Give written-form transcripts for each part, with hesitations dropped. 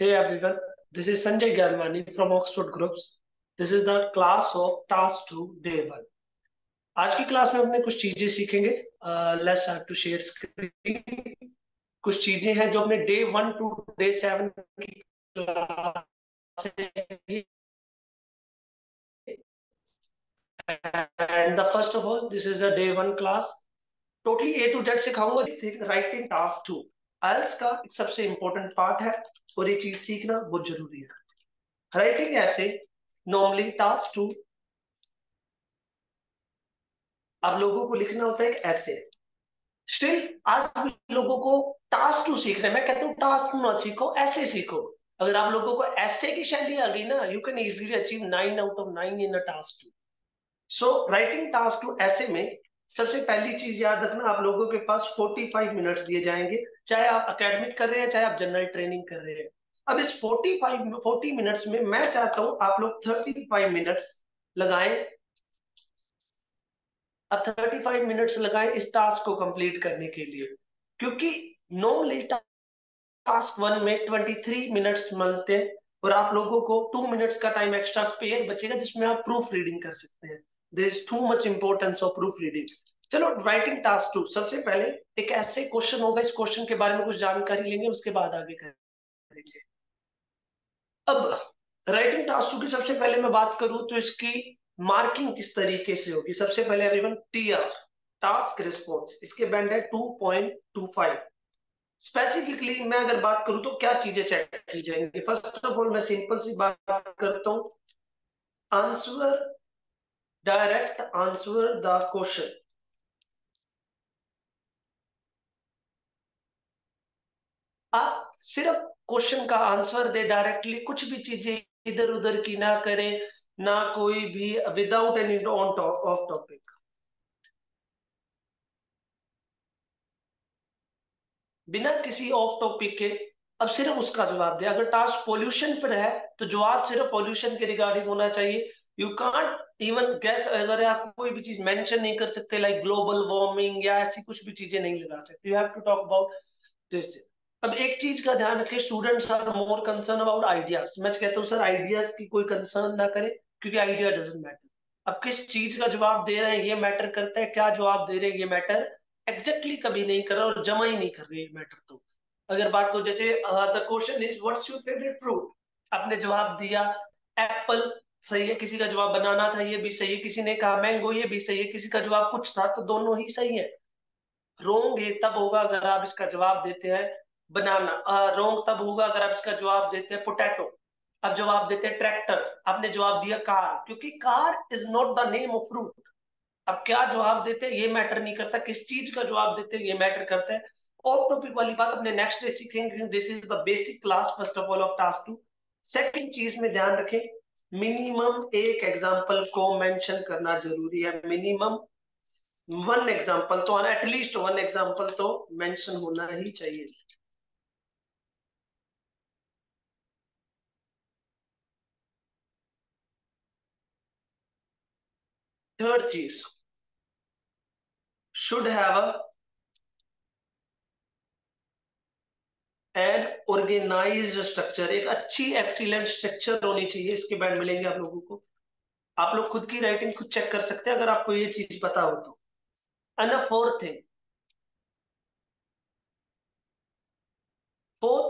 Hey everyone, this is Sanjay Gyalmani from Oxford Groups. This is the class of Task 2 Day 1. आज की class में अपने कुछ चीजें सीखेंगे. Let's start to share screen. कुछ चीजें हैं जो अपने डे 1 टू डे 7 की class and the first of all this is a day 1 class. Totally A to Z सिखाऊंगा. राइटिंग टास्क 2 आइल्स का एक सबसे इंपॉर्टेंट पार्ट है और ये चीज सीखना बहुत जरूरी है. राइटिंग ऐसे नॉर्मली टास्क 2 आप लोगों को लिखना होता है एक ऐसे. स्टिल आज भी लोगों को टास्क टू सीखना है. मैं कहता हूँ टास्क टू ना सीखो, ऐसे सीखो. अगर आप लोगों को ऐसे की शैली आ गई ना, you can easily achieve 9 out of 9 in a task two. So writing task two ऐसे में सबसे पहली चीज याद रखना, आप लोगों के पास 45 मिनट्स दिए जाएंगे, चाहे आप एकेडमिक कर रहे हैं चाहे आप जनरल ट्रेनिंग कर रहे हैं. अब इस 40 मिनट्स में मैं चाहता हूं आप लोग 35 मिनट्स लगाएं. अब 35 मिनट्स लगाएं इस टास्क को कंप्लीट करने के लिए, क्योंकि नॉर्मली टास्क 1 में 23 मिनट्स मिलते हैं और आप लोगों को 2 मिनट्स का टाइम एक्स्ट्रा स्पेयर बचेगा जिसमें आप प्रूफ रीडिंग कर सकते हैं. There is too much importance of proof reading. चलो राइटिंग टास्क 2 सबसे पहले एक ऐसे क्वेश्चन होगा, इस क्वेश्चन के बारे में कुछ जानकारी लेंगे, उसके बाद आगे करेंगे. अब राइटिंग टास्क 2 की सबसे पहले मैं बात करूं तो इसकी मार्किंग किस तरीके से होगी. सबसे पहले एवरीवन टीआर टास्क रिस्पॉन्स इसके बैंड है 2.25. स्पेसिफिकली मैं अगर बात करूं तो क्या चीजें चेक की जाएंगी. फर्स्ट ऑफ ऑल मैं सिंपल सी बात करता हूं. Answer, direct answer the question. आप सिर्फ क्वेश्चन का आंसर दे डायरेक्टली, कुछ भी चीजें इधर उधर की ना करें, ना कोई भी without any on off topic, बिना किसी ऑफ टॉपिक के. अब सिर्फ उसका जवाब दे. अगर टास्क पोल्यूशन पर है तो जवाब सिर्फ पोल्यूशन के रिगार्डिंग होना चाहिए. यू कांट इवन गैस, अगर आप कोई भी चीज मेंशन नहीं कर सकते लाइक ग्लोबल वार्मिंग या ऐसी कुछ भी चीजें नहीं लगा सकते. You have to talk about this. अब एक चीज का ध्यान रखें, students are more concern about ideas. मैं कहता हूँ सर आइडियाज की कोई कंसर्न ना करें, क्योंकि आइडिया डजेंट मैटर. अब किस चीज का जवाब दे रहे हैं ये मैटर करता है, क्या जवाब दे रहे हैं ये मैटर एग्जैक्टली कभी नहीं कर रहा और जमा ही नहीं कर रही है मैटर. तो अगर बात को जैसे the question is what's your favourite fruit, आपने जवाब दिया एप्पल, सही है. किसी का जवाब बनाना था, ये भी सही है. किसी ने कहा मैंगो, ये भी सही है. किसी का जवाब कुछ था, तो दोनों ही सही है. रोंग ये तब होगा अगर आप इसका जवाब देते हैं बनाना. रोंग तब होगा अगर आप इसका जवाब देते हैं पोटैटो. अब जवाब देते हैं ट्रैक्टर, आपने जवाब दिया कार, क्योंकि car is not the name of fruit. अब क्या जवाब देते हैं ये मैटर नहीं करता, किस चीज का जवाब देते हैं ये मैटर करता है. ऑफ टॉपिक वाली बात अपने नेक्स्ट डे सीखेंगे. This is the basic class first of all of task 2. Second चीज में ध्यान रखें, मिनिमम एक एग्जांपल को मेंशन करना जरूरी है. मिनिमम वन एग्जांपल तो आना, एटलीस्ट वन एग्जांपल तो मेंशन होना ही चाहिए. थर्ड चीज, should have an organised structure. एक अच्छी एक्सीलेंट स्ट्रक्चर होनी चाहिए. इसके बैंड मिलेंगे आप लोगों को. आप लोग खुद की राइटिंग खुद चेक कर सकते हैं अगर आपको ये चीज पता हो तो. एंड द फोर्थ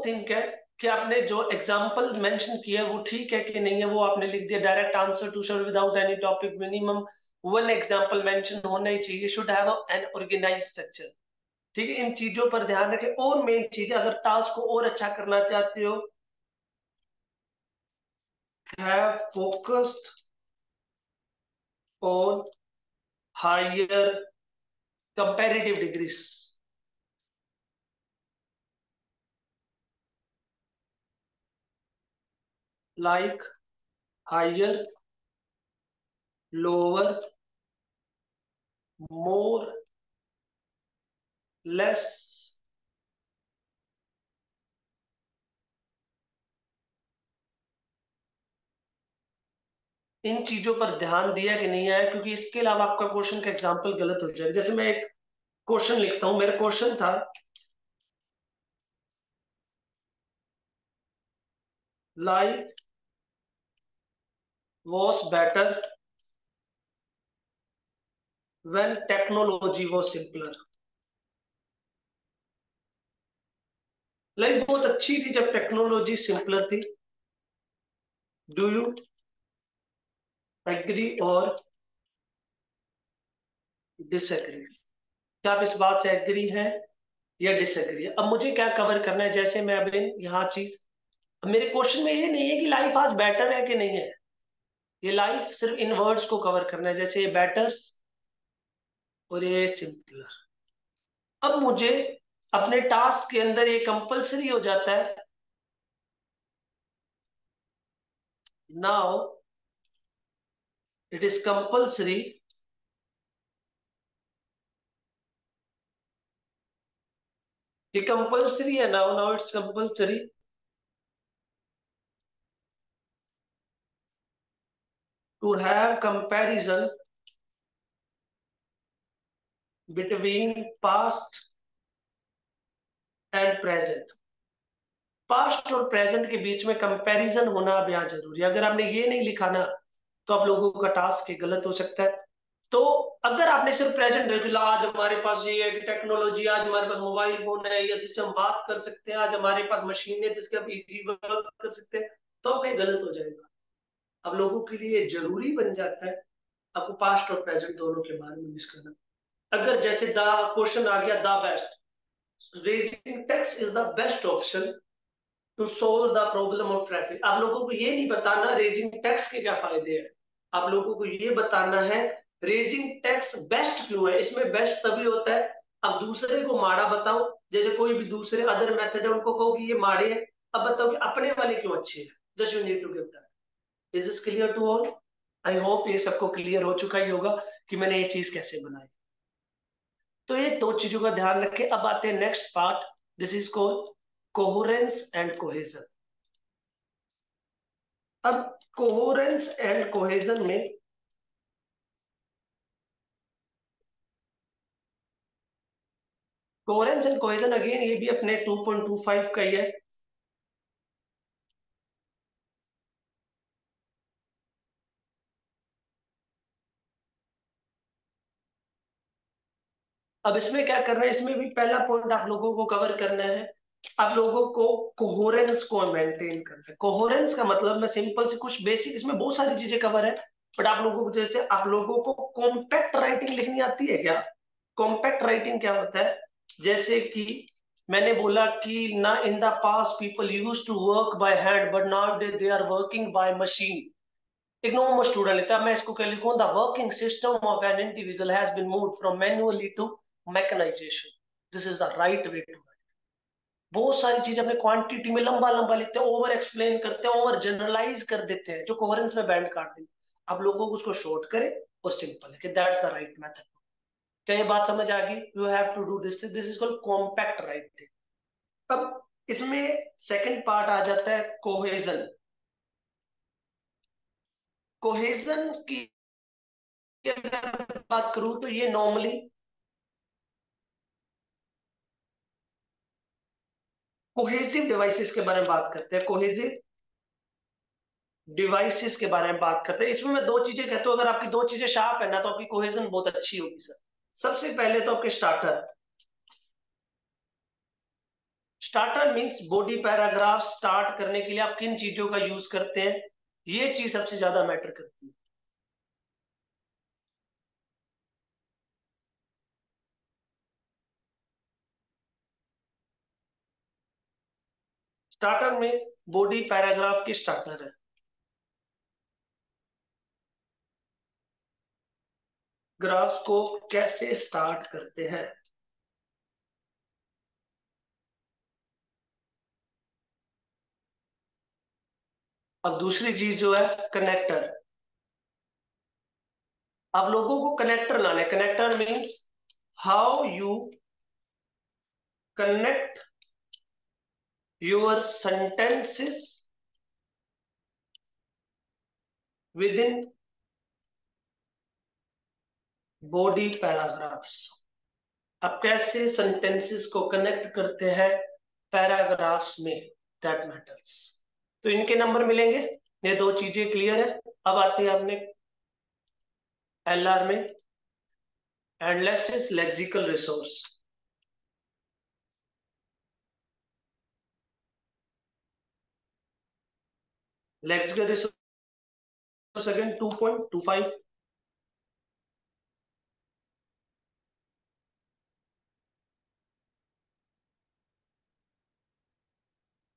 थिंग क्या है कि आपने जो एग्जाम्पल मेंशन किया है वो ठीक है कि नहीं है, वो आपने लिख दिया. Direct answer to show without any topic, minimum one example mention होना ही चाहिए. Should have an organise structure. ठीक है, इन चीजों पर ध्यान रखें. और मेन चीज है, अगर टास्क को और अच्छा करना चाहते हो, have focused on higher comparative degrees. Like higher, lower, more, less. इन चीजों पर ध्यान दिया कि नहीं आया, क्योंकि इसके अलावा आपका क्वेश्चन का एग्जाम्पल गलत हो जाएगा. जैसे मैं एक क्वेश्चन लिखता हूं, मेरा क्वेश्चन था life was better when technology was simpler. Life बहुत अच्छी थी जब टेक्नोलॉजी सिंपलर थी। Do you agree or disagree? क्या आप इस बात से एग्री हैं या डिसएग्री है? अब मुझे क्या कवर करना है, जैसे मैं अभी यहाँ चीज, अब मेरे क्वेश्चन में ये नहीं है कि लाइफ आज बेटर है कि नहीं है, ये लाइफ सिर्फ इन वर्ड्स को कवर करना है, जैसे ये बेटर्स और ये सिंपलर। अब मुझे अपने टास्क के अंदर ये कंपलसरी हो जाता है, नाउ इट इज कंपलसरी ये कंपलसरी है, now now it's compulsory to have comparison between past and present. Past और प्रेजेंट के बीच में कंपैरिजन होना अब यहाँ जरूरी है। अगर आपने ये नहीं लिखा ना, तो आप लोगों का टास्क गलत हो सकता है। तो अगर आपने सिर्फ प्रेजेंट रख दिया, आज हमारे पास ये है टेक्नोलॉजी, आज हमारे पास मोबाइल फोन है या जिससे हम बात कर सकते हैं, आज हमारे पास मशीन है जिसके हम इजी वर्क कर सकते हैं, तो अब ये गलत हो जाएगा। अब लोगों के लिए जरूरी बन जाता है आपको पास्ट और प्रेजेंट दोनों के बारे में मिस करना। अगर जैसे द क्वेश्चन आ गया, the best raising tax is the best option to solve the problem of traffic. आप लोगों को ये नहीं बताना रेजिंग टैक्स के क्या फायदे हैं, आप लोगों को ये बताना है रेजिंग टैक्स बेस्ट क्यों है। इसमें बेस्ट तभी होता है, अब दूसरे को माड़ा बताओ, जैसे कोई भी दूसरे अदर मेथड है उनको कहो कि ये माड़े हैं, अब बताओ कि अपने वाले क्यों अच्छे हैं। Just you need to give that. Is this clear to all? I hope ये सबको क्लियर हो चुका ही होगा कि मैंने ये चीज कैसे बनाई। तो ये दो चीजों का ध्यान रखें। अब आते हैं next part, this is called coherence and cohesion. अब कोहेरेंस एंड कोहेजन में, कोहेरेंस एंड कोहेजन अगेन ये भी अपने 2.25 का ही है। अब इसमें क्या करना है, इसमें भी पहला पॉइंट आप लोगों को कवर करना है, आप लोगों को कोहेरेंस को मेंटेन करना है। कोहेरेंस का मतलब, मैं सिंपल से कुछ बेसिक, इसमें बहुत सारी चीजें कवर है, बट आप लोगों को, जैसे आप लोगों को कॉम्पैक्ट राइटिंग लिखनी आती है क्या? कॉम्पैक्ट राइटिंग क्या होता है, जैसे कि मैंने बोला कि ना in the past people use to work by hand but now they are working by machine. एक नॉर्मल स्टूडेंट लेता है, मैं इसको क्या लिखूं, the working system of an individual has been moved from manually to mechanisation. This is the right way to. बहुत सारी चीज अपने क्वांटिटी में लंबा लंबा लिखते हैं, ओवर एक्सप्लेन करते हैं, ओवर जनरलाइज कर देते हैं, जो कोहेरेंस में बैंड काट देते हैं। आप लोगों को उसको शॉर्ट करे और सिंपल है कि दैट्स द राइट मेथड। क्या ये बात समझ आ गई? You have to do this is called compact writing. अब इसमें सेकंड पार्ट आ जाता है कोहेजन। कोहेजन की अगर बात करूं तो ये नॉर्मली कोहेसिव डिवाइसेस के बारे में बात करते हैं, कोहेसिव डिवाइसेस के बारे में बात करते हैं। इसमें मैं दो चीजें कहता हूं, अगर आपकी दो चीजें शार्प है ना, तो आपकी कोहेजन बहुत अच्छी होगी सर। सबसे पहले तो आपके starter. Starter means body paragraph start करने के लिए आप किन चीजों का यूज करते हैं, ये चीज सबसे ज्यादा मैटर करती है। स्टार्टर में बॉडी पैराग्राफ की स्टार्टर है। ग्राफ को कैसे स्टार्ट करते हैं? अब दूसरी चीज जो है कनेक्टर। अब लोगों को कनेक्टर लाने, connector means how you connect your sentences within body paragraphs। अब कैसे सेंटेंसेस को कनेक्ट करते हैं पैराग्राफ्स में, दैट मैटर्स। तो इनके नंबर मिलेंगे। ये दो चीजें क्लियर है। अब आते हैं अपने एलआर में, endless lexical resource. Lexical resource again 2.25।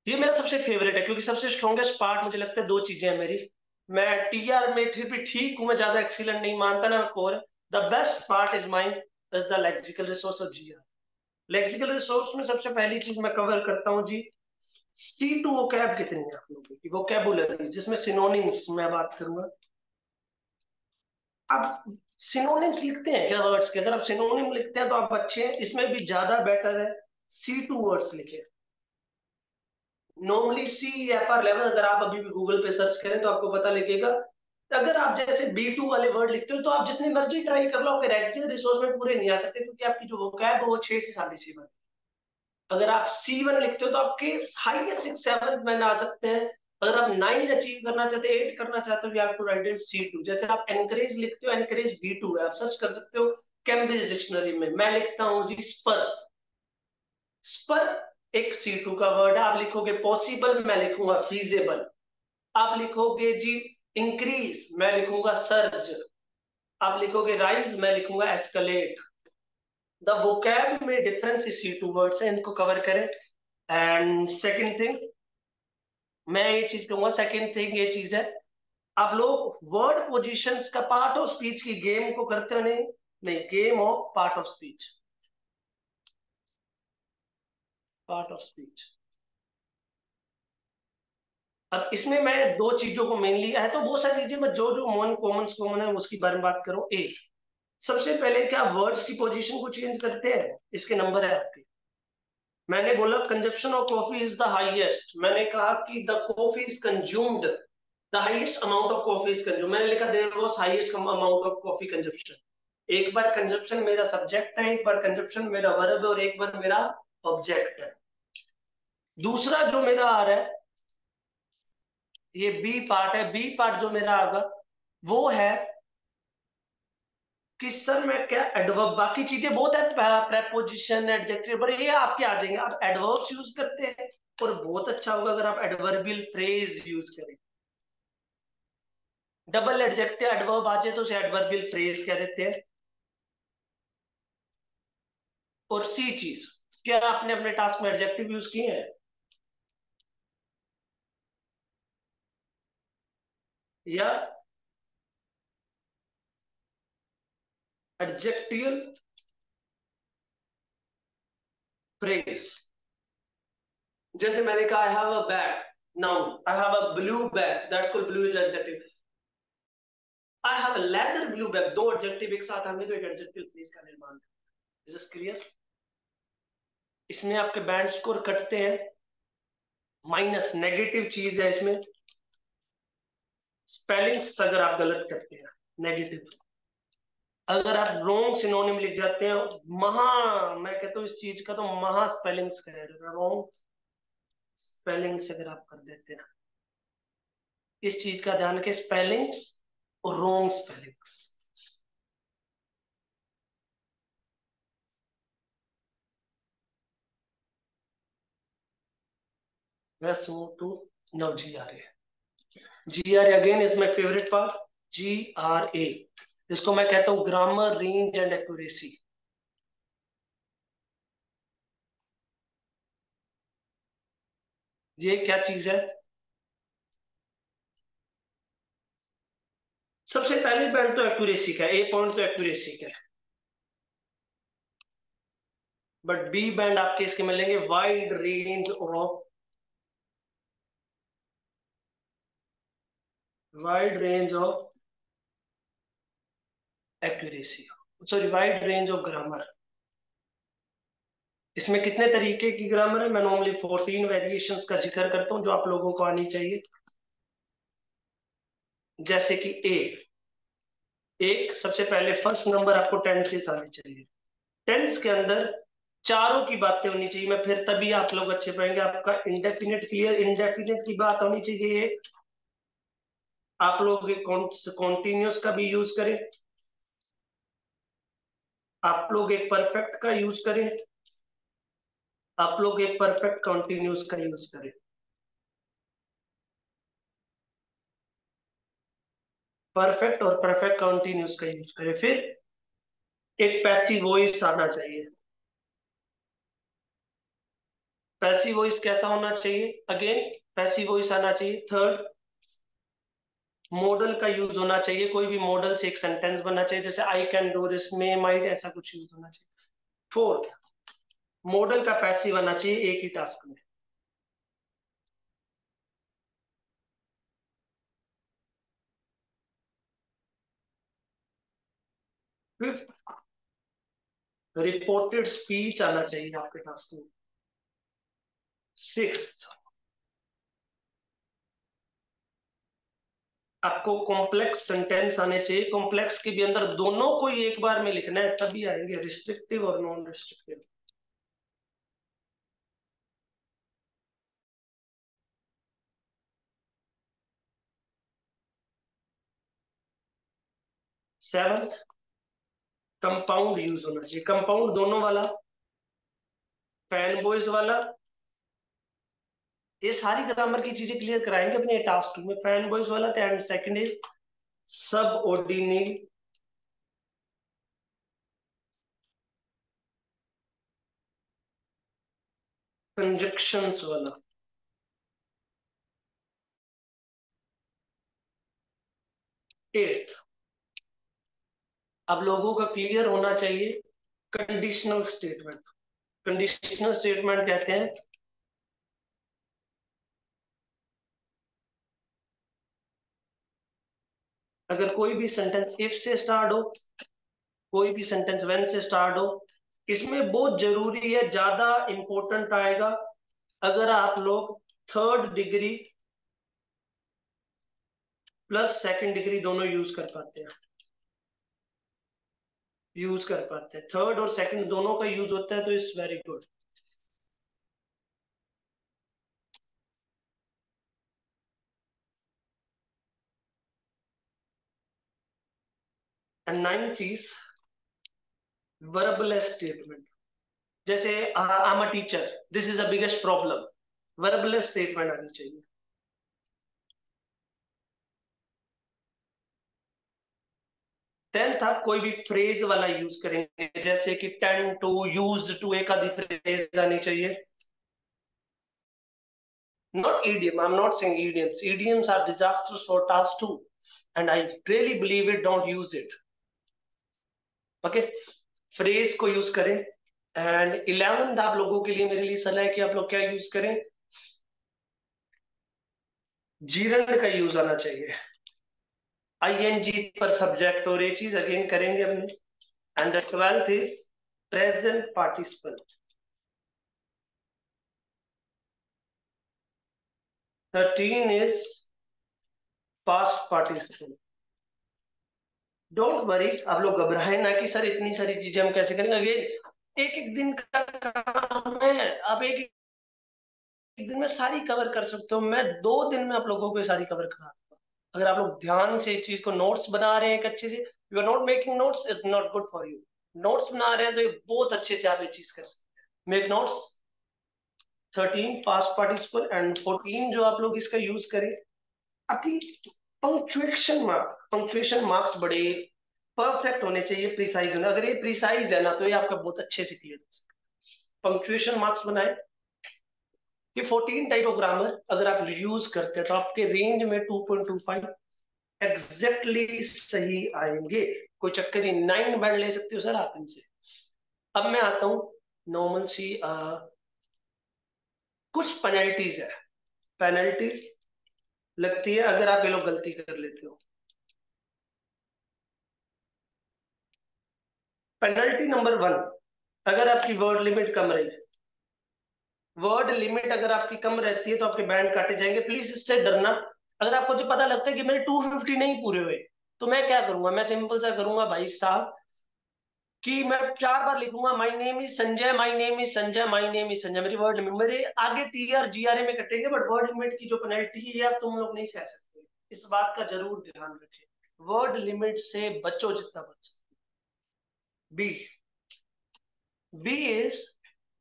ये मेरा सबसे फेवरेट है, क्योंकि सबसे स्ट्रॉन्गेस्ट पार्ट मुझे लगता है दो चीजें हैं मेरी। मैं टीआर में फिर भी ठीक हूं, मैं ज्यादा एक्सीलेंट नहीं मानता ना core. The best part is mine is the lexical resource और जीआर। लेक्सिकल रिसोर्स में सबसे पहली चीज मैं कवर करता हूँ जी, C2 वोकैब कितनी है आप लोगों की, वोकैबुलरी जिसमें सिनोनिम्स मैं बात करूंगा। आप सिनोनिम्स लिखते हैं क्या वर्ड्स के? अगर आप सिनोनिम लिखते हैं तो आप अच्छे हैं, इसमें भी ज्यादा बेटर है C2 वर्ड्स लिखे। नॉर्मली CFR11 अगर आप अभी भी गूगल पे सर्च करें तो आपको पता लगेगा। अगर आप जैसे B2 वाले वर्ड लिखते हो तो आप जितनी मर्जी ट्राई कर लो, आपके लेक्चर रिसोर्स में पूरे नहीं आ सकते, क्योंकि आपकी जो वोकैब है वो 6 से 6.5 अगर आप C1 लिखते हो तो आपके हाईएस्ट 6-7 में आ सकते हैं। अगर आप 9 अचीव करना चाहते हैं, 8 करना चाहते हो, आप टू राइट C2। जैसे आप एनकरेज लिखते हो, एनकरेज B2 है, आप सर्च कर सकते हो कैम्ब्रिज डिक्शनरी में। मैं लिखता हूँ जी स्पर। स्पर एक C2 का वर्ड है। आप लिखोगे पॉसिबल, मैं लिखूंगा फीजेबल। आप लिखोगे जी इंक्रीज, मैं लिखूंगा सर्ज। आप लिखोगे राइज, मैं लिखूंगा एस्कलेट। द वोकैब में डिफरेंस इस C2 वर्ड्स है, इनको कवर करें। एंड सेकंड थिंग मैं ये चीज कहूंगा, सेकंड थिंग ये चीज है, आप लोग वर्ड पोजीशंस का पार्ट ऑफ स्पीच की गेम को करते हो नहीं? नहीं, game of part of speech. Part of speech. अब इसमें मैं दो चीजों को मेनली है, तो बहुत सारी चीजें मैं जो जो कॉमन है उसकी बारे में बात करूं। एक, सबसे पहले क्या वर्ड्स की पोजीशन को चेंज करते हैं? इसके नंबर है आपके। मैंने बोला consumption of coffee is the highest, मैंने कहा कि the coffee is consumed, the highest amount of coffee is consume, मैंने लिखा there was highest amount of coffee consumption. एक बार कंजप्शन मेरा सब्जेक्ट है, एक बार कंजप्शन मेरा वर्ब है, और एक बार मेरा ऑब्जेक्ट है। दूसरा जो मेरा आ रहा है, ये बी पार्ट है। बी पार्ट जो मेरा आगा वो है कि सर मैं क्या एडवर्ब, बाकी चीजें बहुत है, प्रेपोजिशन एडजेक्टिव, पर ये आपके आ जाएंगे। आप एडवर्ब्स यूज करते हैं, और बहुत अच्छा होगा अगर आप एडवर्बियल फ्रेज यूज करें। डबल एडजेक्टिव एडवर्ब आ जाए तो उसे एडवर्बियल फ्रेज कह देते हैं। और सी चीज, क्या आपने अपने टास्क में एडजेक्टिव यूज किए हैं? या एडजेक्टिव फ्रेज? जैसे मैंने कहा I have a bag, noun. I have a blue bag, that's called blue is adjective. I have a leather blue bag, दो एडजेक्टिव एक साथ आएंगे तो एक एडजेक्टिव फ्रेज का निर्माण। Is this clear? इसमें आपके बैंड स्कोर कटते हैं, माइनस नेगेटिव चीज है इसमें। स्पेलिंग्स अगर आप गलत करते हैं, नेगेटिव। अगर आप रॉन्ग सिनोनिम लिख जाते हैं, महा, मैं कहता हूँ इस चीज का तो महा स्पेलिंग्स कह रहे हैं, रॉन्ग स्पेलिंग्स अगर आप कर देते हैं, इस चीज का ध्यान रखें, स्पेलिंग्स और wrong spellings. Let's move to, now GRA। GRA again is my favourite part. GRA, इसको मैं कहता हूँ ग्रामर, रेंज एंड एक्यूरेसी। ये क्या चीज है? सबसे पहले पॉइंट तो एक्यूरेसी का है, ए पॉइंट तो एक्यूरेसी का है, बट बी बैंड आपके इसके मिलेंगे wide range of, wide range of accuracy, sorry wide range of grammar. इसमें कितने तरीके की ग्रामर है? मैं नॉर्मली 14 वेरिएशंस का जिक्र करता हूं जो आप लोगों को आनी चाहिए। जैसे कि एक सबसे पहले फर्स्ट नंबर आपको टेंसेस आने चाहिए। टेंस के अंदर चारों की बातें होनी चाहिए, मैं फिर तभी आप लोग अच्छे पाएंगे। आपका इंडेफिनिट क्लियर, इंडेफिनिट की बात होनी चाहिए। आप लोग कॉन्टिन्यूस का भी यूज करें, आप लोग एक परफेक्ट का यूज करें, आप लोग एक परफेक्ट कॉन्टिन्यूस का यूज करें। परफेक्ट और परफेक्ट कॉन्टिन्यूस का यूज करें। फिर एक पैसिव वॉइस आना चाहिए। पैसिव वॉइस कैसा होना चाहिए? अगेन पैसिव वॉइस आना चाहिए। थर्ड, मॉडल का यूज होना चाहिए, कोई भी मॉडल से एक सेंटेंस बनना चाहिए, जैसे I can do this, may might, ऐसा कुछ यूज होना चाहिए। फोर्थ, मॉडल का पैसिव आना चाहिए एक ही टास्क में। फिफ्थ, रिपोर्टेड स्पीच आना चाहिए आपके टास्क में। सिक्स्थ, आपको कॉम्प्लेक्स सेंटेंस आने चाहिए, कॉम्प्लेक्स के भी अंदर दोनों को ही एक बार में लिखना है, तभी आएंगे रिस्ट्रिक्टिव और non restrictive. Seventh, compound use होना चाहिए, कंपाउंड दोनों वाला, फैन बॉयज वाला। ये सारी ग्रामर की चीजें क्लियर कराएंगे अपने टास्क 2 में, फैन बॉयज वाला था। एंड सेकंड इज सब ऑर्डिनरी कंजक्शंस वाला। एट्थ, अब लोगों का क्लियर होना चाहिए कंडीशनल स्टेटमेंट। कंडीशनल स्टेटमेंट कहते हैं अगर कोई भी सेंटेंस इफ से स्टार्ट हो, कोई भी सेंटेंस व्हेन से स्टार्ट हो, इसमें बहुत जरूरी है, ज्यादा इंपॉर्टेंट आएगा अगर आप लोग third degree plus second degree दोनों यूज कर पाते हैं। यूज कर पाते हैं, थर्ड और सेकंड दोनों का यूज होता है, तो it's very good. And nine चीज, वर्बल स्टेटमेंट। जैसे I am a teacher, this is a biggest problem, verbal statement आनी चाहिए। टेंथ, आप कोई भी फ्रेज वाला यूज करेंगे, जैसे कि टेन टू, यूज टू, एक आधी फ्रेज आनी चाहिए। Not idiom. I'm not saying idioms. Idioms are disastrous for task two, and I really believe it. Don't use it. Okay? Phrase को यूज करें। एंड 11th, आप लोगों के लिए मेरे लिए सलाह है कि आप लोग क्या यूज करें, जीरंड का यूज आना चाहिए। आईएनजी पर सब्जेक्ट और ये चीज अगेन करेंगे हमने। And the 12th is present participle. 13 is past participle. Don't worry, आप लोग घबराए ना कि सर इतनी सारी चीजें हम कैसे करेंगे। अगेन एक एक दिन का काम है, आप एक एक दिन में सारी कवर कर सकते हो, मैं 2 दिन में आप लोगों को ये सारी कवर करा दूंगा। अगर आप लोग ध्यान से इस चीज को नोट्स बना रहे हैं एक अच्छे से, you are not making notes, is not good for you. Notes बना रहे हैं तो ये बहुत अच्छे से आप ये चीज कर सकते हैं। Make notes. 13 past participle, and 14 जो आप लोग इसका यूज करें, आपकी पंक्चुएशन मार्क्स बड़े परफेक्ट होने चाहिए, प्रिसाइज होना। अगर ये प्रिसाइज है ना, तो ये आपका बहुत अच्छे से क्लियर हो सकता है। पंक्चुएशन मार्क्स बनाए। ये 14 टाइप ऑफ ग्रामर अगर आप यूज करते हैं तो आपके रेंज में 2.25 एग्जैक्टली सही आएंगे। कोई चक्कर नहीं, 9 बैंड ले सकते हो सर आप इनसे। अब मैं आता हूँ नॉर्मल सी कुछ पेनल्टीज है। पेनल्टीज लगती है अगर आप ये लोग गलती कर लेते हो। पेनल्टी नंबर 1, अगर आपकी वर्ड लिमिट कम रही, वर्ड लिमिट अगर आपकी कम रहती है तो आपके बैंड काटे जाएंगे, प्लीज इससे डरना। अगर आपको जो पता लगता है कि मेरे 250 नहीं पूरे हुए, तो मैं क्या करूंगा, मैं सिंपल सा करूंगा भाई साहब, कि मैं 4 बार लिखूंगा my name is Sanjay, my name is Sanjay, my name is Sanjay, मेरी वर्ड लिमिट मेरे आगे TR GRA में कटेंगे, बट वर्ड लिमिट की जो पेनल्टी है ये अब तुम लोग नहीं सह सकते। इस बात का जरूर ध्यान रखें, वर्ड लिमिट से बचो जितना बच सकते। B, B is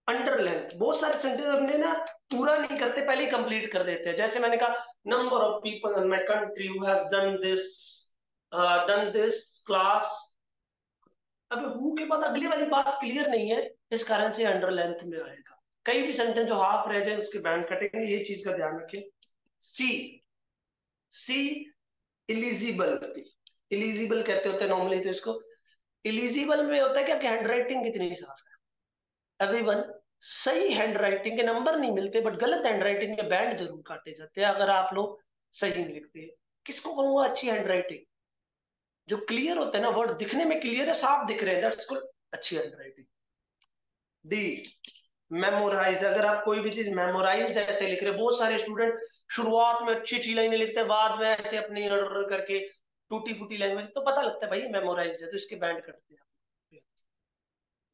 under length. बहुत सारे सेंटेंस हमने ना पूरा नहीं करते, पहले ही कंप्लीट कर देते हैं। जैसे मैंने कहा number of people in my country who has done this class. अब हु के बाद अगली वाली बात क्लियर नहीं है, इस कारण से अंडर लेंथ में आएगा। कई भी सेंटेंस जो हाफ रह जाए उसके बैंड कटेंगे, ये चीज का ध्यान रखें। सी, सी इलिजिबल, इलिजिबल कहते होते हैं नॉर्मली तो इसको। इलिजिबल में होता है कि आपकी हैंडराइटिंग कितनी साफ है। एवरीवन, सही हैंडराइटिंग के नंबर नहीं मिलते, बट गलत हैंडराइटिंग के बैंड जरूर काटे जाते हैं अगर आप लोग सही नहीं लिखते हैं। किसको कहूंगा अच्छी हैंडराइटिंग? जो क्लियर होता है ना, वर्ड दिखने में क्लियर है, साफ दिख रहे हैं, दैट्स कॉल्ड अच्छी हैंडराइटिंग। D, memorise. अगर आप कोई भी चीज मेमोराइज ऐसे लिख रहे हैं, बहुत सारे स्टूडेंट शुरुआत में अच्छी अच्छी लाइनें लिखते हैं, बाद में ऐसे अपनी करके टूटी फूटी लैंग्वेज, तो पता लगता है भाई मेमोराइज है, तो इसके बैंड करते हैं।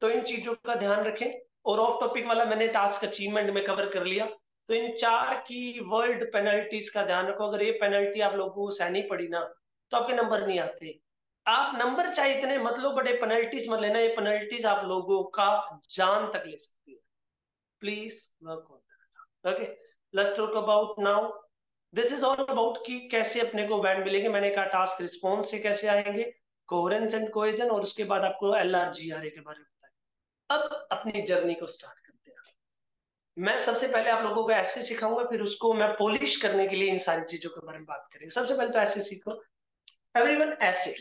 तो इन चीजों का ध्यान रखें। और ऑफ टॉपिक वाला मैंने टास्क अचीवमेंट में कवर कर लिया। तो इन 4 की वर्ल्ड पेनल्टीज का ध्यान रखो। अगर ये पेनल्टी आप लोगों को सहनी पड़ी ना, तो आपके नंबर नहीं आते। आप नंबर चाहे इतने मत लो, बट ये पेनल्टीज मत लेना, ये पेनल्टीज आप लोगों का जान तक ले सकती है। Please work on that. Okay, let's talk about now, this is all about कि कैसे अपने को बैंड मिलेंगे। मैंने कहा टास्क रिस्पॉन्स से कैसे आएंगे, कोहेरेंस एंड कोहेजन, और उसके बाद आपको LRGRA के बारे में बताया। अब अपनी जर्नी को स्टार्ट करते हैं। मैं सबसे पहले आप लोगों को ऐसे सिखाऊंगा, फिर उसको मैं पॉलिश करने के लिए इन सारी चीजों के बारे में बात करेंगे। सबसे पहले तो ऐसे सीखो एवरीवन। ऐसे,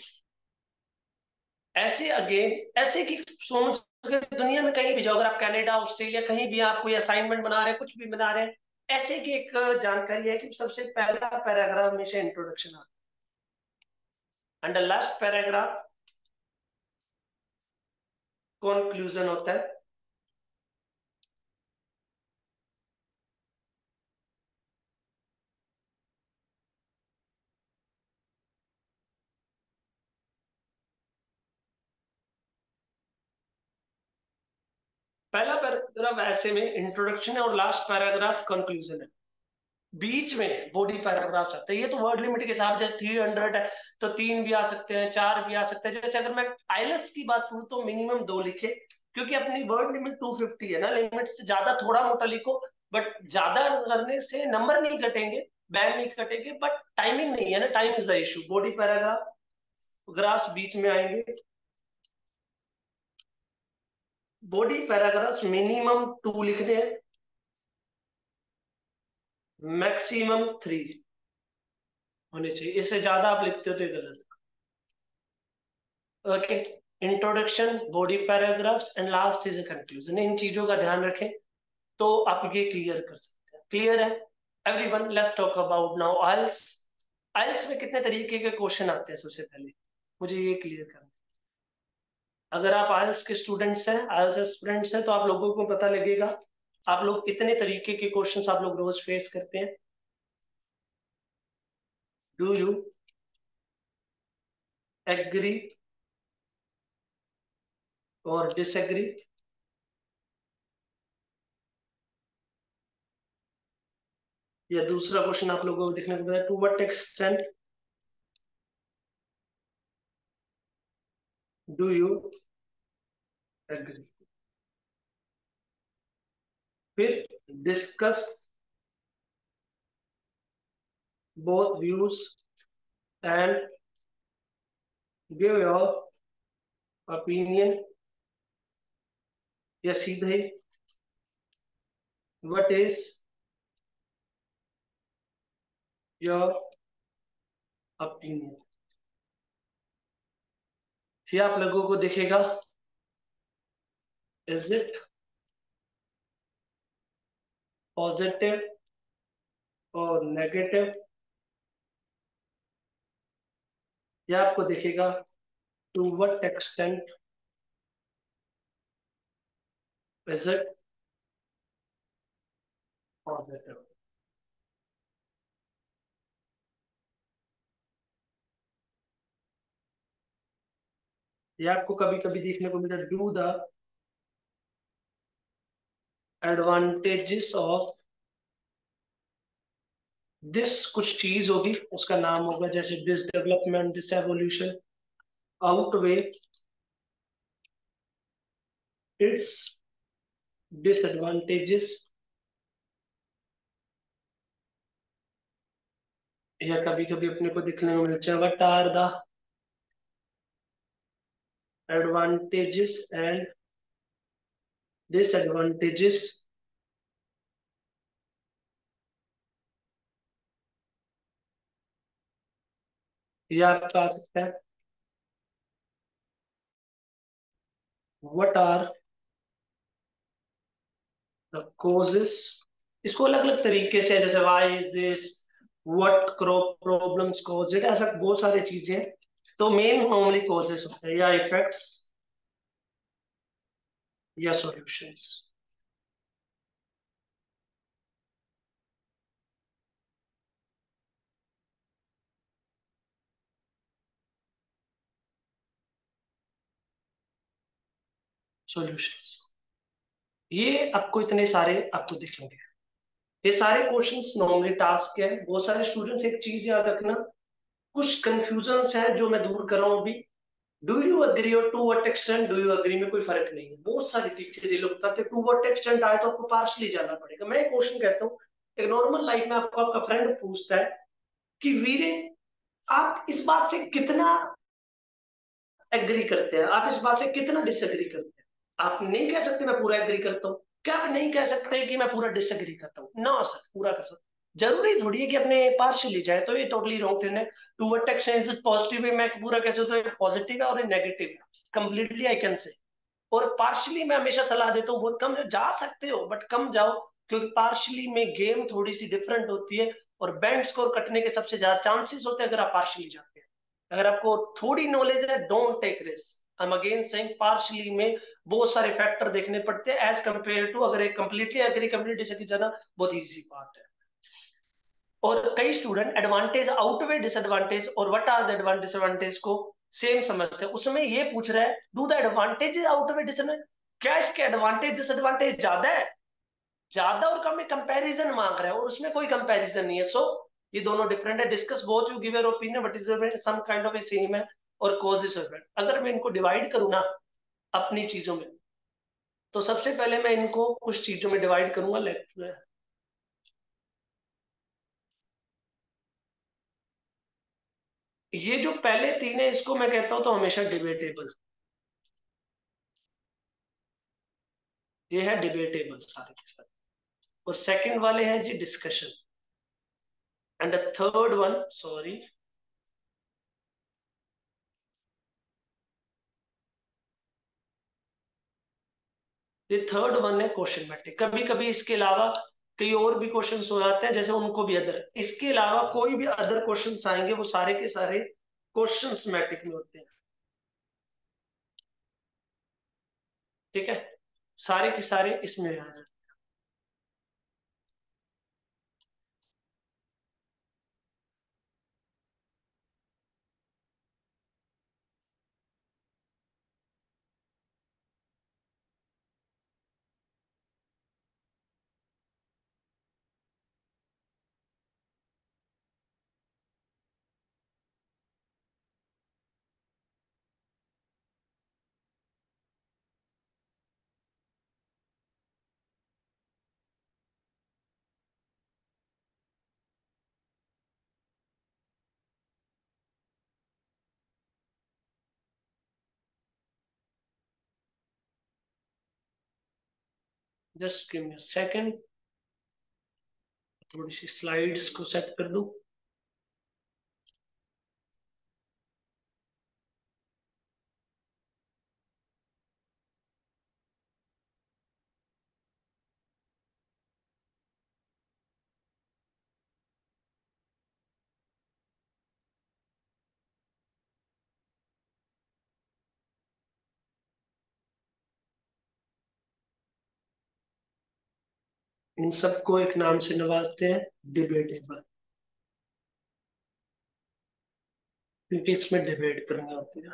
ऐसे अगेन ऐसे की सोच के दुनिया में कहीं भी जाओ, अगर आप कनाडा ऑस्ट्रेलिया कहीं भी आप कोई असाइनमेंट बना रहे हैं, कुछ भी बना रहे हैं, ऐसे की एक जानकारी है कि सबसे पहला पैराग्राफ हमेशा इंट्रोडक्शन आता है, and the last paragraph conclusion होता है। पहला पैराग्राफ ऐसे में इंट्रोडक्शन है और लास्ट पैराग्राफ कंक्लूजन है। बीच में बॉडी पैराग्राफ आते हैं। ये तो वर्ड लिमिट के हिसाब, जैसे 300 है तो 3 भी आ सकते हैं, 4 भी आ सकते हैं। जैसे अगर मैं आइलेट्स की बात करूं तो मिनिमम 2 लिखे, क्योंकि अपनी वर्ड लिमिट 250 है ना, लिमिट से ज्यादा थोड़ा मोटा लिखो। बट ज्यादा करने से नंबर नहीं कटेंगे, बैंड नहीं कटेंगे, बट टाइमिंग नहीं है ना, time is the issue. Body paragraph graphs बीच में आएंगे। बॉडी पैराग्राफ्स मिनिमम 2 लिखने हैं, मैक्सिमम 3 होने चाहिए। इससे ज्यादा आप लिखते हो तो ये गलत। Okay, introduction, body paragraphs and last is a conclusion, इन चीजों का ध्यान रखें तो आप ये क्लियर कर सकते हैं। क्लियर है everyone? Let's talk about now IELTS. IELTS में कितने तरीके के क्वेश्चन आते हैं सबसे पहले मुझे ये क्लियर करना। अगर आप आइल्स के स्टूडेंट्स हैं, आइल्स एस्पिरेंट्स हैं, तो आप लोगों को पता लगेगा आप लोग कितने तरीके के क्वेश्चंस आप लोग रोज फेस करते हैं। Do you agree or disagree? या दूसरा क्वेश्चन आप लोगों को देखने को मिला, to what extent do you agree? फिर discuss both views and give your opinion, या सीधे what is your opinion? फिर आप लोगों को दिखेगा is it positive और नेगेटिव, या आपको दिखेगा to what extent is it positive? ये आपको कभी कभी देखने को मिलता है, do the advantages of this, कुछ चीज होगी उसका नाम होगा, जैसे this development, this evolution, outweigh its disadvantages, या कभी कभी अपने को दिखने को मिलता है what are the advantages and disadvantages, या आपका आ सकता है व्हाट आर द causes। इसको अलग अलग तरीके से, जैसे why is this, what crop problems cause it, ऐसा बहुत सारी चीजें हैं। तो मेन नॉर्मली कॉजेस होते हैं, या इफेक्ट्स या सॉल्यूशंस। सॉल्यूशंस, ये आपको इतने सारे आपको दिखेंगे। ये सारे क्वेश्चंस नॉर्मली टास्क है। बहुत सारे स्टूडेंट्स एक चीज याद रखना, कुछ कंफ्यूजन्स हैं जो मैं दूर कर रहा हूँ अभी। Do you agree or to what extent do you agree में कोई फर्क नहीं है। बहुत सारे टीचर ये लोग बताते हैं टू व्हाट एक्सटेंट आए तो आपको पार्शली जाना पड़ेगा। मैं एक क्वेश्चन कहता हूँ, एक नॉर्मल लाइफ में आपको आपका फ्रेंड पूछता है कि वीरे, आप इस बात से कितना एग्री करते हैं, आप इस बात से कितना डिसएग्री करते हैं। आप नहीं कह सकते मैं पूरा एग्री करता हूँ, क्या आप नहीं कह सकते कि मैं पूरा डिसएग्री करता हूँ? ना सर, पूरा कर सकते। जरूरी थोड़ी है कि अपने पार्शियली जाए, तो ये टोटली रॉन्ग थिंग है। टू वर्ट एक्सचेंज पॉजिटिव है, मैं पूरा कैसे होता है, पॉजिटिव है और नेगेटिव है, कंप्लीटली आई कैन से। और पार्शियली मैं हमेशा सलाह देता हूँ, बहुत कम जा सकते हो बट कम जाओ, क्योंकि पार्शियली में गेम थोड़ी सी डिफरेंट होती है और बैंक स्कोर कटने के सबसे ज्यादा चांसेस होते हैं अगर आप पार्शियली जाते हैं। अगर आपको थोड़ी नॉलेज है, don't take risk. I am again saying partially में बहुत सारे फैक्टर देखने पड़ते हैं एज कंपेयर टू अगर एक कंप्लीटली एग्री कंप्लीटली डिसएग्री जाना बहुत इजी पार्ट है। और कई स्टूडेंट एडवांटेज आउटवे डिसएडवांटेज और what are the advantage disadvantage को सेम समझते हैं। उसमें ये पूछ रहा है do the advantage outweigh disadvantage, क्या इसके एडवांटेज डिसएडवांटेज ज्यादा है? ज्यादा और कम में कंपैरिजन मांग रहा है और उसमें कोई कंपैरिजन नहीं है। सो ये दोनों डिफरेंट है। Discuss both, you give your opinion but is some kind of a same है। और कॉजेस ऑफ इट, अगर मैं इनको डिवाइड करूँ ना अपनी चीजों में, तो सबसे पहले मैं इनको कुछ चीजों में डिवाइड करूंगा लेक्चर। ये जो पहले तीन है इसको मैं कहता हूं तो हमेशा डिबेटेबल, ये है डिबेटेबल सारे के सारे। और सेकंड वाले हैं जी discussion, and the third one, sorry, ये थर्ड वन है क्वेश्चन। कभी कभी इसके अलावा कई और भी क्वेश्चंस हो जाते हैं, जैसे उनको भी अदर, इसके अलावा कोई भी अदर क्वेश्चंस आएंगे वो सारे के सारे क्वेश्चंस मैट्रिक में होते हैं। ठीक है, सारे के सारे इसमें आ जाते हैं। जस्ट गिव मी सेकंड, थोड़ी सी स्लाइड्स को सेट कर दूं। इन सबको एक नाम से नवाजते हैं, डिबेटेबल, क्योंकि इसमें डिबेट करनी होती है।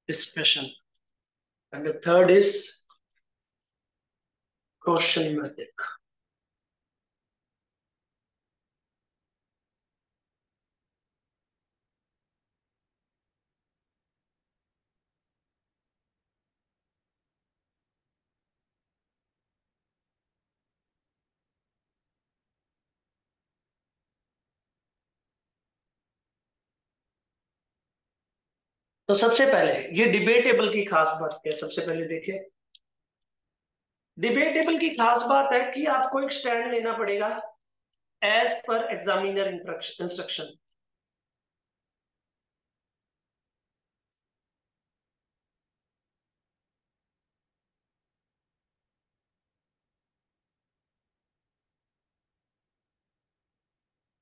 discussion, and the third is question method. तो सबसे पहले ये डिबेटेबल की खास बात क्या है, सबसे पहले देखिए। डिबेटेबल की खास बात है कि आपको एक स्टैंड लेना पड़ेगा as per examiner instruction.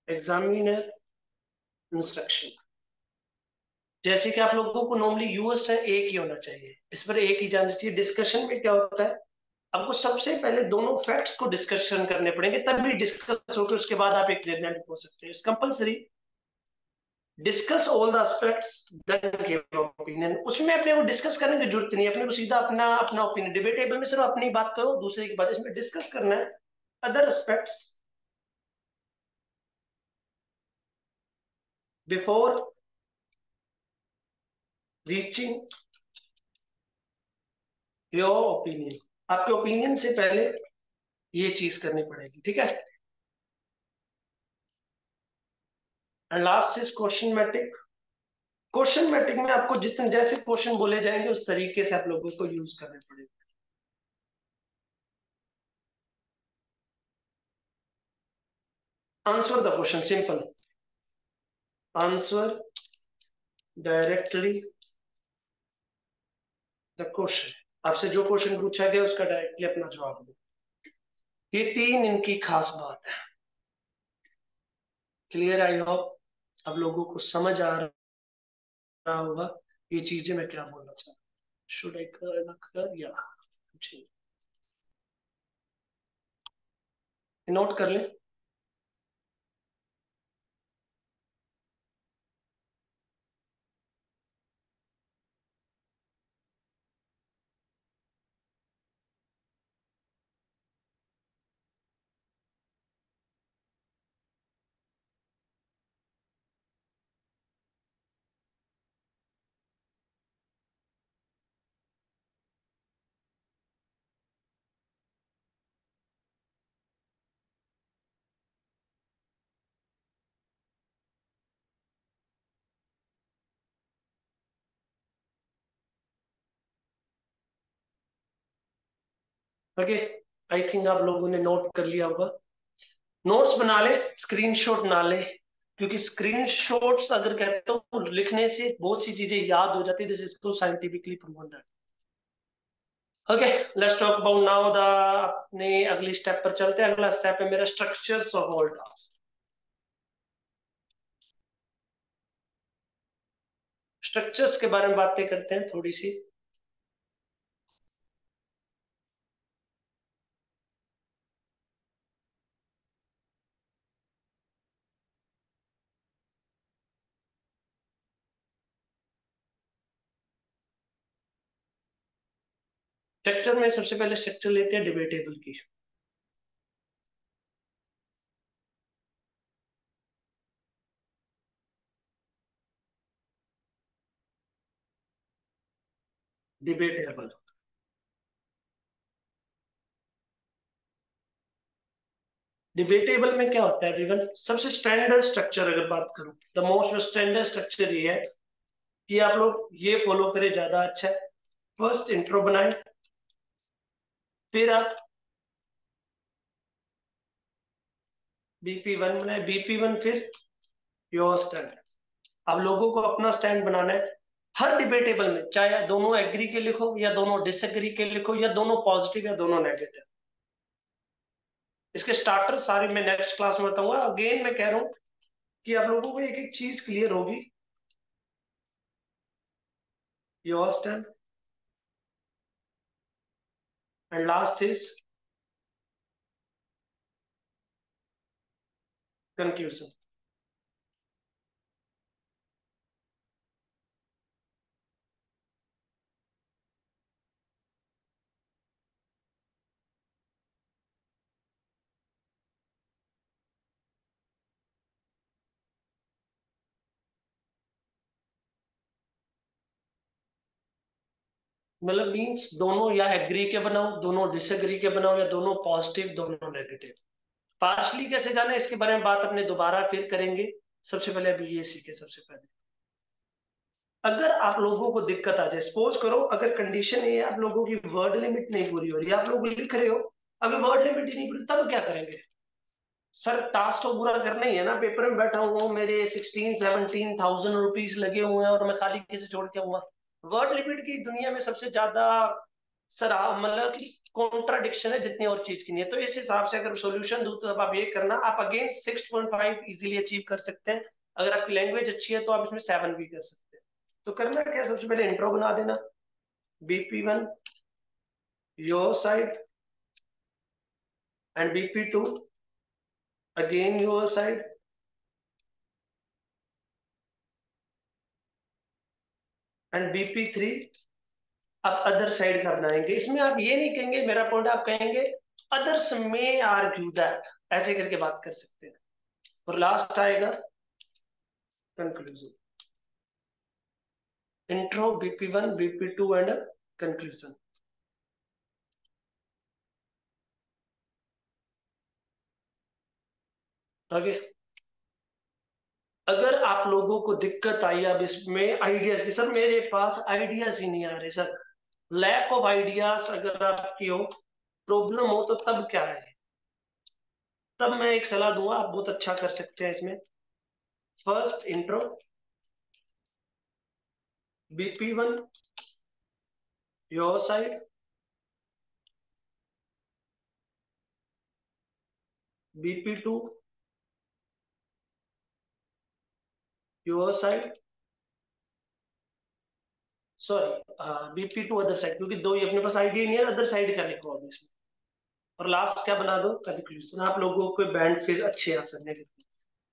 Examiner instruction जैसे कि आप लोगों को नॉर्मली यूएस है एक ही होना चाहिए, इस पर एक ही जाना चाहिए। डिस्कशन में क्या होता है, आपको सबसे पहले दोनों फैक्ट्स को डिस्कशन करने पड़ेंगे, तभी डिस्कस होकर उसके बाद आप एक निर्णय हो सकते हैं। It's compulsory discuss all the aspects then give opinion. उसमें अपने को डिस्कस करने की जरूरत नहीं है, अपने को सीधा अपना अपना ओपिनियन। डिबेटेबल में सिर्फ अपनी बात करो, दूसरे की बात, इसमें डिस्कस करना है other aspects before reaching your opinion. आपके ओपिनियन से पहले ये चीज करनी पड़ेगी, ठीक है। And last is question matrix. Question matrix में आपको जितने जैसे क्वेश्चन बोले जाएंगे उस तरीके से आप लोगों को यूज करने पड़ेंगे। Answer the question simple, answer directly the question. आपसे जो क्वेश्चन पूछा गया उसका डायरेक्टली अपना जवाब दो। ये तीन इनकी खास बात है। क्लियर? आई होप अब लोगों को समझ आ रहा होगा ये चीजें मैं क्या बोलना चाहता हूँ। शुड आई कर या नोट कर लें। ओके, आई थिंक आप लोगों ने नोट कर लिया होगा। नोट्स बना ले, स्क्रीनशॉट ना ले, क्योंकि स्क्रीनशॉट्स अगर कहते हो लिखने से बहुत सी चीजें याद हो जाती है। This is too scientifically proven that. Okay, let's talk about now the, अपने अगली स्टेप पर चलते हैं। अगला स्टेप है मेरा structures of all task. Structures के बारे में बातें करते हैं थोड़ी सी। स्ट्रक्चर में सबसे पहले स्ट्रक्चर लेते हैं डिबेटेबल की। डिबेटेबल डिबेटेबल में क्या होता है एवरीवन, सबसे स्टैंडर्ड स्ट्रक्चर अगर बात करूं, द मोस्ट स्टैंडर्ड स्ट्रक्चर ये है कि आप लोग ये फॉलो करें, ज्यादा अच्छा है। फर्स्ट इंट्रो बनाएं, फिर आप BP1 बनाए, BP1 फिर योर स्टैंड। अब लोगों को अपना स्टैंड बनाना है हर डिबेटेबल में, चाहे दोनों एग्री के लिखो या दोनों डिसएग्री के लिखो या दोनों पॉजिटिव या दोनों नेगेटिव। इसके स्टार्टर सारे मैं नेक्स्ट क्लास में बताऊंगा। अगेन मैं कह रहा हूं कि आप लोगों को एक एक चीज क्लियर होगी। Your stand and last is conclusion. मतलब मीन्स दोनों या एग्री के बनाओ, दोनों डिसएग्री के बनाओ, या दोनों पॉजिटिव दोनों नेगेटिव। पार्शली कैसे जाना इसके बारे में बात अपने दोबारा फिर करेंगे। सबसे पहले अभी ये सीखे। सबसे पहले अगर आप लोगों को दिक्कत आ जाए, सपोज करो अगर कंडीशन ये है आप लोगों की वर्ड लिमिट नहीं पूरी हो रही, आप लोग लिख रहे हो अभी वर्ड लिमिट ही नहीं पूरी, तब क्या करेंगे? सर टास्क तो पूरा करना ही है ना, पेपर में बैठा हुआ हूँ, मेरे 16-17 थाउजेंड रुपीज लगे हुए हैं और मैं खाली कैसे छोड़ के आऊंगा? वर्ड लिमिट की दुनिया में सबसे ज्यादा सर मतलब कि कॉन्ट्राडिक्शन है जितनी और चीज की नहीं है। तो इस हिसाब से अगर सोल्यूशन दूं तो अब आप ये करना, आप अगेन 6.5 इजीली अचीव कर सकते हैं। अगर आपकी लैंग्वेज अच्छी है तो आप इसमें 7 भी कर सकते हैं। तो करना क्या, सबसे पहले इंट्रो बना देना। BP1 your side and BP2 again your side and BP3 आप अदर साइड का बनाएंगे। इसमें आप ये नहीं कहेंगे मेरा पॉइंट, आप कहेंगे अदर्स में आर्ग्यू दैट, ऐसे करके बात कर सकते हैं। और लास्ट आएगा conclusion. Intro BP1 BP2 and conclusion. Okay. अगर आप लोगों को दिक्कत आई अब इसमें आइडियाज की, सर मेरे पास आइडियाज ही नहीं आ रहे सर, लैक ऑफ आइडियाज अगर आपकी हो, प्रॉब्लम हो, तो तब क्या है? तब मैं एक सलाह दूंगा, आप बहुत अच्छा कर सकते हैं इसमें। First intro BP1 your side, BP2 your side, sorry BP2 other side, क्योंकि दो ही अपने पास आइडिया नहीं है, अदर साइड का लिखो अब इसमें। और लास्ट क्या बना दो, कंक्लूजन। आप लोगों को बैंड फिर अच्छे आ सकते हैं।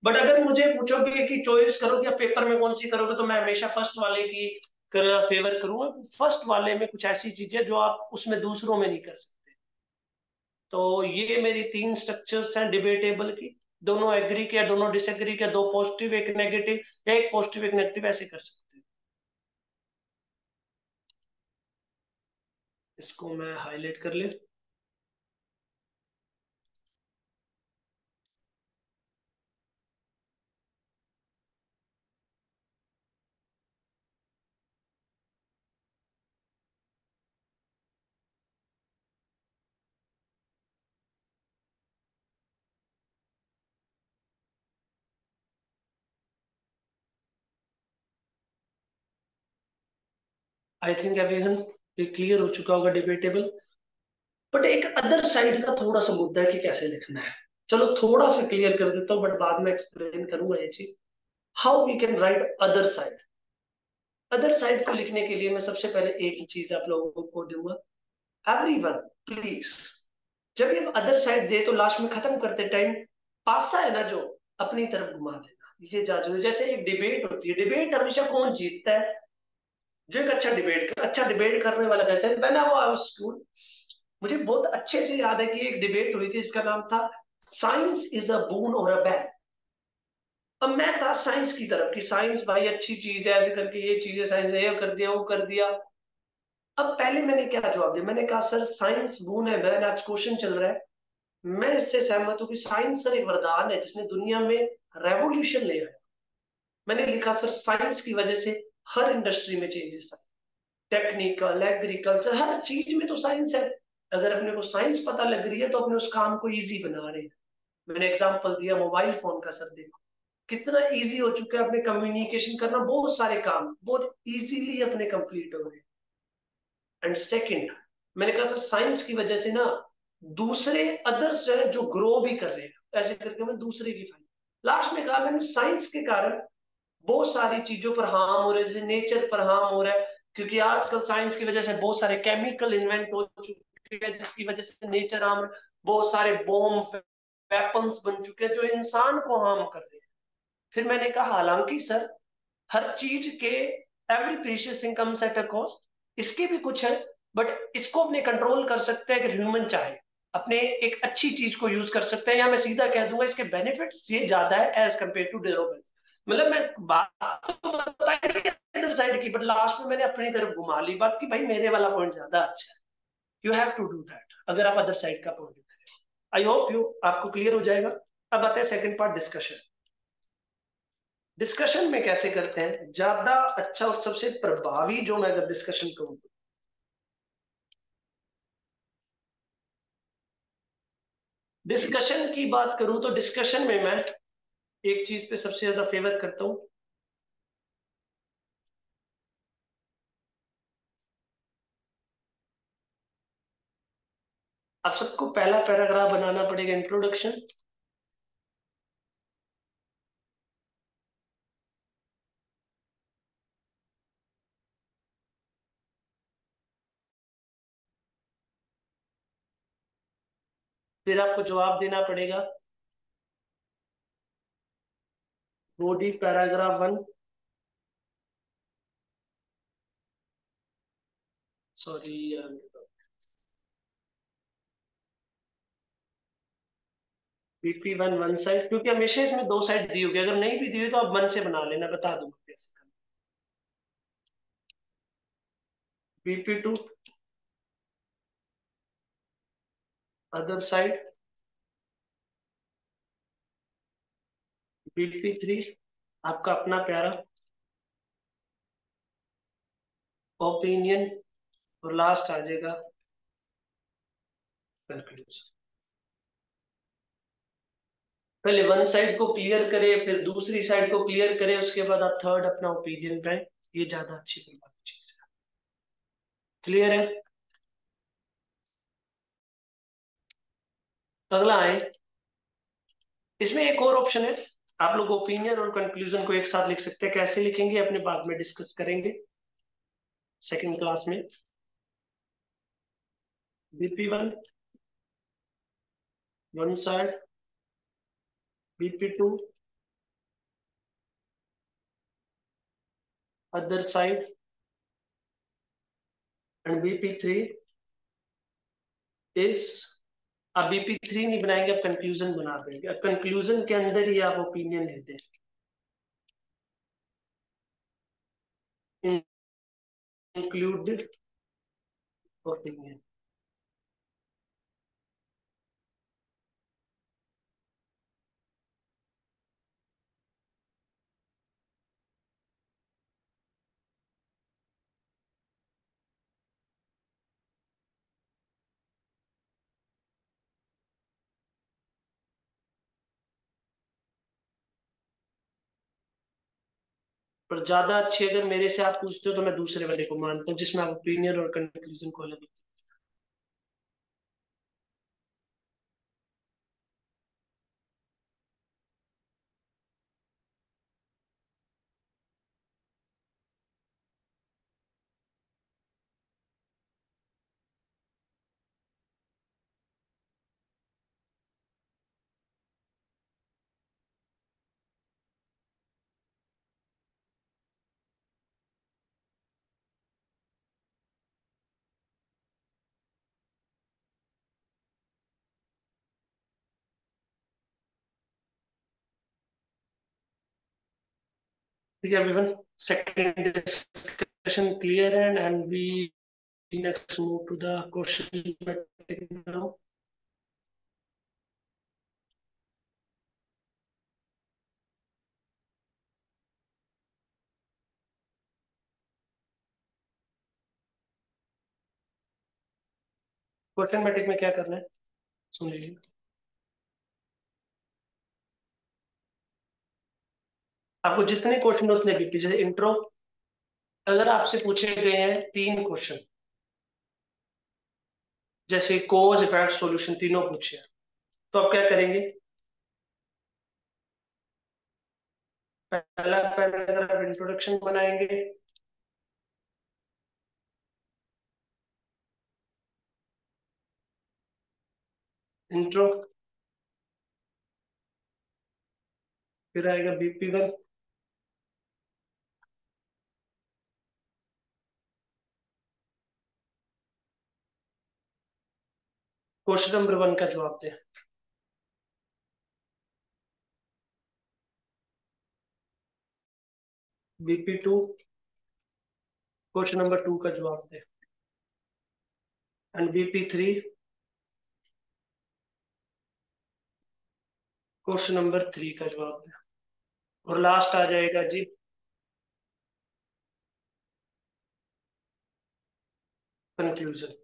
बट अगर मुझे पूछोगे कि चॉइस करो कि आप पेपर में कौन सी करोगे, तो मैं हमेशा फर्स्ट वाले की फेवर करूंगा। फर्स्ट वाले में कुछ ऐसी चीजें जो आप उसमें दूसरों में नहीं कर सकते। तो ये मेरी 3 स्ट्रक्चर्स हैं डिबेटेबल की। दोनों एग्री किया, दोनों डिसएग्री किया, 2 पॉजिटिव एक नेगेटिव, या एक पॉजिटिव एक नेगेटिव, ऐसे कर सकते हैं। इसको मैं हाईलाइट कर ले। आई थिंक एवरीवन ये क्लियर हो चुका होगा, डिबेटेबल। बट एक अदर साइड का थोड़ा सा मुद्दा है कि कैसे लिखना है। चलो थोड़ा सा क्लियर कर देता हूँ, बट बाद में एक्सप्लेन करूंगा ये चीज। How we can write other side. Other side को लिखने के लिए मैं सबसे पहले एक ही चीज आप लोगों को दूंगा। एवरीवन प्लीज, जब ये अदर साइड दे तो लास्ट में खत्म करते टाइम पासा है ना जो, अपनी तरफ घुमा देना। ये जाजू जैसे एक डिबेट होती है, डिबेट हमेशा कौन जीतता है? जो एक अच्छा डिबेट करने वाला। कैसे व्हेन आई वाज स्कूल, मुझे बहुत अच्छे से याद है कि एक डिबेट हुई थी, इसका नाम था साइंस इज अ बून और अ बैड। अब मैं था साइंस की तरफ कि साइंस भाई अच्छी चीज है, ऐसे करके ये चीज है, साइंस ने ये कर दिया वो कर दिया। अब पहले मैंने क्या जवाब दिया, मैंने कहा सर साइंस बून है, मैंने आज क्वेश्चन चल रहा है, मैं इससे सहमत हूं कि साइंस सर एक वरदान है जिसने दुनिया में रेवोल्यूशन ले आया। मैंने लिखा सर साइंस की वजह से हर इंडस्ट्री में चेंजेस आए, टेक्निकल एग्रीकल्चर हर चीज में तो साइंस है। अगर अपने को साइंस पता लग रही है तो अपने उस काम को इजी बना रहे हैं। मैंने एग्जांपल दिया मोबाइल फोन का, सर देखो कितना इजी हो चुका है अपने कम्युनिकेशन करना, बहुत सारे काम बहुत इजीली अपने कंप्लीट हो रहे हैं। एंड सेकंड, मैंने कहा सर साइंस की वजह से ना दूसरे अदर्स जो है जो ग्रो भी कर रहे हैं, ऐसे करके मैं दूसरे की फाइल। लास्ट में कहा मैंने साइंस के कारण बहुत सारी चीजों पर हार्म हो रहे हैं, जैसे नेचर पर हार्म हो रहा है, क्योंकि आजकल साइंस की वजह से बहुत सारे केमिकल इन्वेंट हो चुके हैं जिसकी वजह से नेचर हार्म, बहुत सारे बॉम्ब वेपन्स बन चुके हैं जो इंसान को हार्म कर रहे हैं। फिर मैंने कहा हालांकि सर हर चीज के every precious thing comes at a cost, इसके भी कुछ है, बट इसको अपने कंट्रोल कर सकते हैं अगर ह्यूमन चाहे, अपने एक अच्छी चीज को यूज कर सकते हैं, या मैं सीधा कह दूंगा इसके बेनिफिट्स ये ज्यादा है एज कंपेयर टू ड्रॉबैक्स। मतलब मैं बात तो बताई अदर साइड की, बट लास्ट में मैंने अपनी तरफ घुमा ली बात कि भाई मेरे वाला पॉइंट ज्यादा अच्छा है। You have to do that अगर आप अदर साइड का पॉइंट करें। आई होप यू आपको क्लियर हो जाएगा। अब आते हैं सेकंड पार्ट, डिस्कशन। डिस्कशन में कैसे करते हैं ज्यादा अच्छा और सबसे प्रभावी, जो मैं अगर डिस्कशन कहूँ तो डिस्कशन की बात करूं तो डिस्कशन में मैं एक चीज पे सबसे ज्यादा फेवर करता हूं। आप सबको पहला पैराग्राफ बनाना पड़ेगा, इंट्रोडक्शन। फिर आपको जवाब देना पड़ेगा body paragraph 1, sorry BP one one side, क्योंकि हमेशा इसमें दो साइड दी होगी, अगर नहीं भी दी हुई तो आप मन से बना लेना, बता दूंगा कैसे करना। BP two other side, BP three आपका अपना प्यारा ओपिनियन, और लास्ट आ जाएगा कंक्लूजन। पहले वन साइड को क्लियर करे, फिर दूसरी साइड को क्लियर करे, उसके बाद आप थर्ड अपना ओपिनियन दें। ये ज्यादा अच्छी चीज है। क्लियर है? अगला आए, इसमें एक और ऑप्शन है। आप लोग ओपिनियन और कंक्लूजन को एक साथ लिख सकते हैं, कैसे लिखेंगे अपने बाद में डिस्कस करेंगे सेकंड क्लास में। BP one one side, BP two other side, and BP three is, अब बीपी थ्री नहीं बनाएंगे, अब कंक्लूजन बना देंगे। अब कंक्लूजन के अंदर ही आप ओपिनियन लिख दें, इंक्लूडेड ओपिनियन। पर ज्यादा अच्छी अगर मेरे से आप पूछते हो तो मैं दूसरे वाले को मानता हूँ, जिसमें आप ओपिनियन और कंक्लूजन को अलग। ठीक है एवरीवन, सेकंड डिस्कशन क्लियर है, and we next move to the question now. Question matrix में क्या करना है सुन लीजिए। आपको जितने क्वेश्चन उतने बीपी, जैसे इंट्रो, अगर आपसे पूछे गए हैं तीन क्वेश्चन, जैसे कोज इफेक्ट सॉल्यूशन तीनों पूछे हैं, तो आप क्या करेंगे? पहला पैराग्राफ इंट्रोडक्शन बनाएंगे, इंट्रो, फिर आएगा BP one, question number one का जवाब दें, बीपी टू क्वेश्चन नंबर 2 का जवाब दे। एंड BP3 क्वेश्चन नंबर 3 का जवाब दे। और लास्ट आ जाएगा जी कंक्लूजन।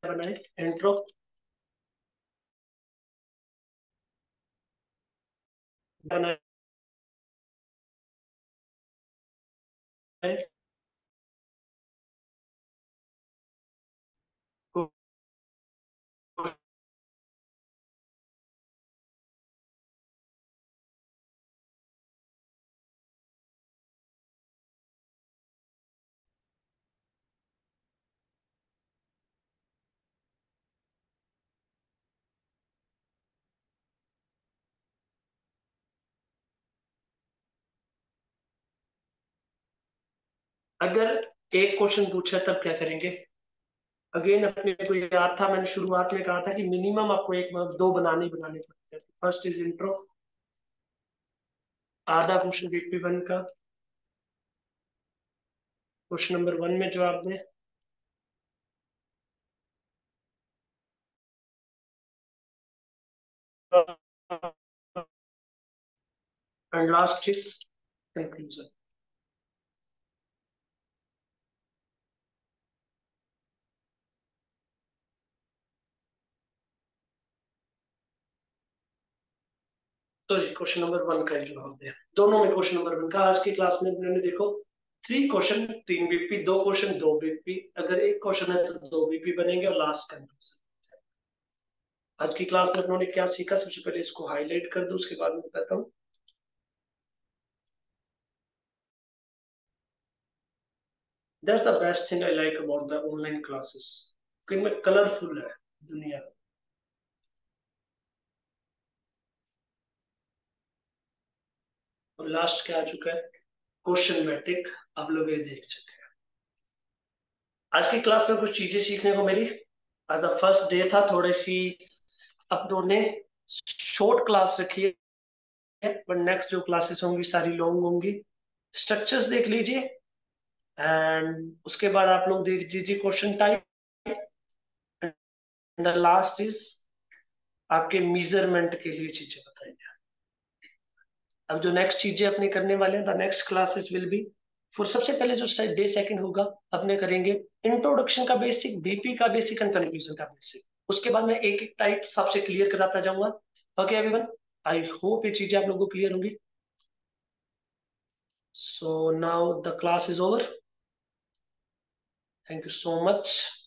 बनाए इंट्रो बनाए। अगर एक क्वेश्चन पूछा तब क्या करेंगे? अगेन अपने को याद था, मैंने शुरुआत में कहा था कि मिनिमम आपको एक दो बनाने ही बनाने पड़ते हैं। फर्स्ट इज इंट्रो, आधा क्वेश्चन BP1 का क्वेश्चन नंबर 1 में जवाब दें। And last is conclusion. Sorry, question number 1 का ही जवाब दें। दोनों में क्वेश्चन नंबर 1 का। आज की क्लास में मैंने देखो 3 क्वेश्चन 3 BP, 2 क्वेश्चन 2 BP। अगर एक क्वेश्चन है तो 2 BP बनेंगे और लास्ट कंक्लूजन। आज की क्लास में उन्होंने क्या सीखा, सबसे पहले इसको हाईलाइट कर दो, उसके बाद में बताता हूँ। That's the best thing I like about the online classes, कि इनमें कलरफुल है दुनिया। और लास्ट क्या आ चुका है? Question matrix. आप लोग ये देख चुके हैं। आज की क्लास में कुछ चीजें सीखने को मिली। आज द फर्स्ट डे था, थोड़ी सी अपनों ने शॉर्ट क्लास रखी है, पर नेक्स्ट जो क्लासेस होंगी सारी लॉन्ग होंगी। स्ट्रक्चर्स देख लीजिए एंड उसके बाद आप लोग देख लीजिए question type. And last is आपके मेजरमेंट के लिए चीजें बताएंगे। अब जो नेक्स्ट चीजें अपने करने वाले हैं, the next classes will be for, सबसे पहले जो डे सेकंड होगा अपने करेंगे इंट्रोडक्शन का बेसिक, BP का बेसिक एंड कंक्लूजन का बेसिक। उसके बाद मैं एक एक टाइप सबसे क्लियर कराता जाऊंगा। ओके एवरीवन, आई होप ये चीजें आप लोगों को क्लियर होंगी। So now the class is over. Thank you so much.